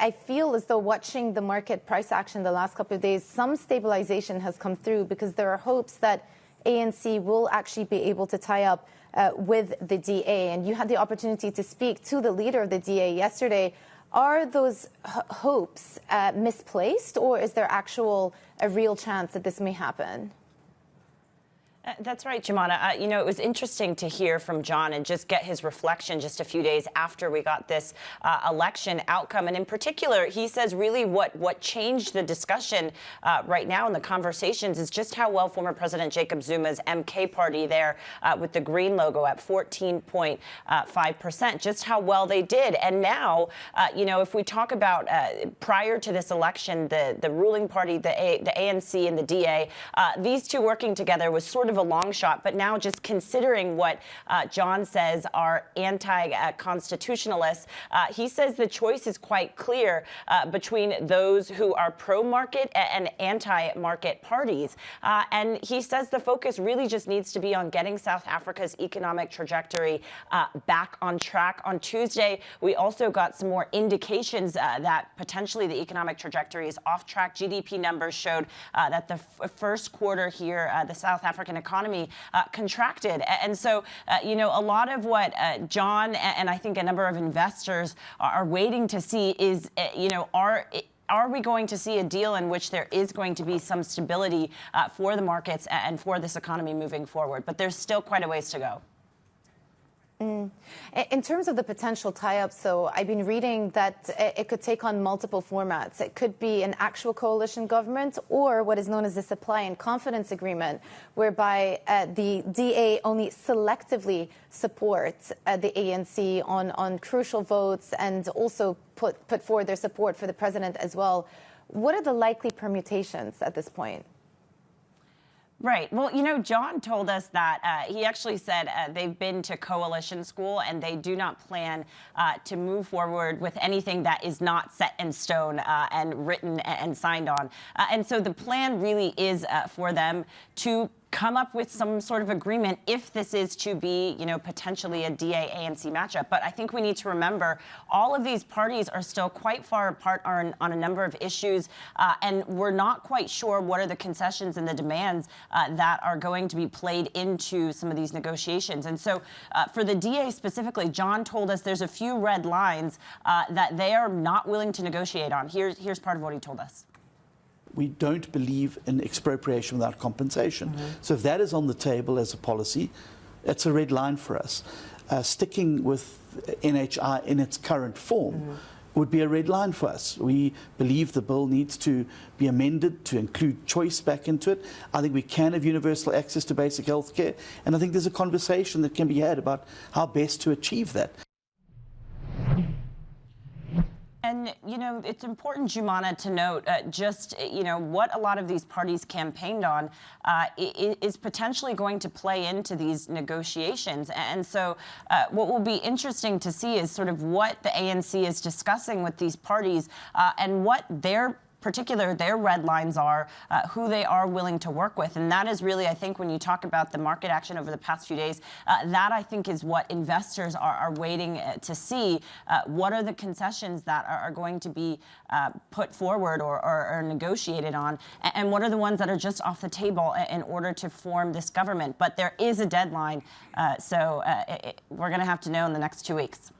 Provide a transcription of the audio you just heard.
I feel as though watching the market price action the last couple of days, some stabilization has come through because there are hopes that ANC will actually be able to tie up with the DA. And you had the opportunity to speak to the leader of the DA yesterday. Are those hopes misplaced, or is there a real chance that this may happen? That's right, Joumanna. You know, it was interesting to hear from John and just get his reflection just a few days after we got this election outcome. And in particular, he says really what changed the discussion right now in the conversations is just how well former President Jacob Zuma's MK party there with the green logo at 14.5%, just how well they did. And now, you know, if we talk about prior to this election, the ruling party, the ANC and the DA, these two working together was sort of a long shot, but now just considering what John says are anti-constitutionalists, he says the choice is quite clear between those who are pro-market and anti-market parties. And he says the focus really just needs to be on getting South Africa's economic trajectory back on track. On Tuesday, we also got some more indications that potentially the economic trajectory is off track. GDP numbers showed that the first quarter here, the South African economy contracted. And so, you know, a lot of what John and I think a number of investors are waiting to see is, you know, are we going to see a deal in which there is going to be some stability for the markets and for this economy moving forward? But there's still quite a ways to go. In terms of the potential tie-ups, so I've been reading that it could take on multiple formats. It could be an actual coalition government or what is known as the supply and confidence agreement, whereby the DA only selectively supports the ANC on crucial votes and also put forward their support for the president as well. What are the likely permutations at this point? Right. Well, you know, John told us that he actually said they've been to coalition school and they do not plan to move forward with anything that is not set in stone and written and signed on. And so the plan really is for them to come up with some sort of agreement if this is to be, you know, potentially a DA-ANC matchup. But I think we need to remember all of these parties are still quite far apart on a number of issues, and we're not quite sure what are the concessions and the demands that are going to be played into some of these negotiations. And so for the DA specifically, John told us there's a few red lines that they are not willing to negotiate on. Here's part of what he told us. We don't believe in expropriation without compensation. So if that is on the table as a policy, it's a red line for us. Sticking with NHI in its current form would be a red line for us. We believe the bill needs to be amended to include choice back into it. I think we can have universal access to basic health care, and I think there's a conversation that can be had about how best to achieve that. And, you know, it's important, Joumanna, to note just, you know, what a lot of these parties campaigned on is potentially going to play into these negotiations. And so what will be interesting to see is sort of what the ANC is discussing with these parties and what their red lines are, who they are willing to work with. And that is really, I think, when you talk about the market action over the past few days, that I think is what investors are waiting to see. What are the concessions that are going to be put forward or negotiated on? And what are the ones that are just off the table in order to form this government? But there is a deadline, so we're going to have to know in the next 2 weeks.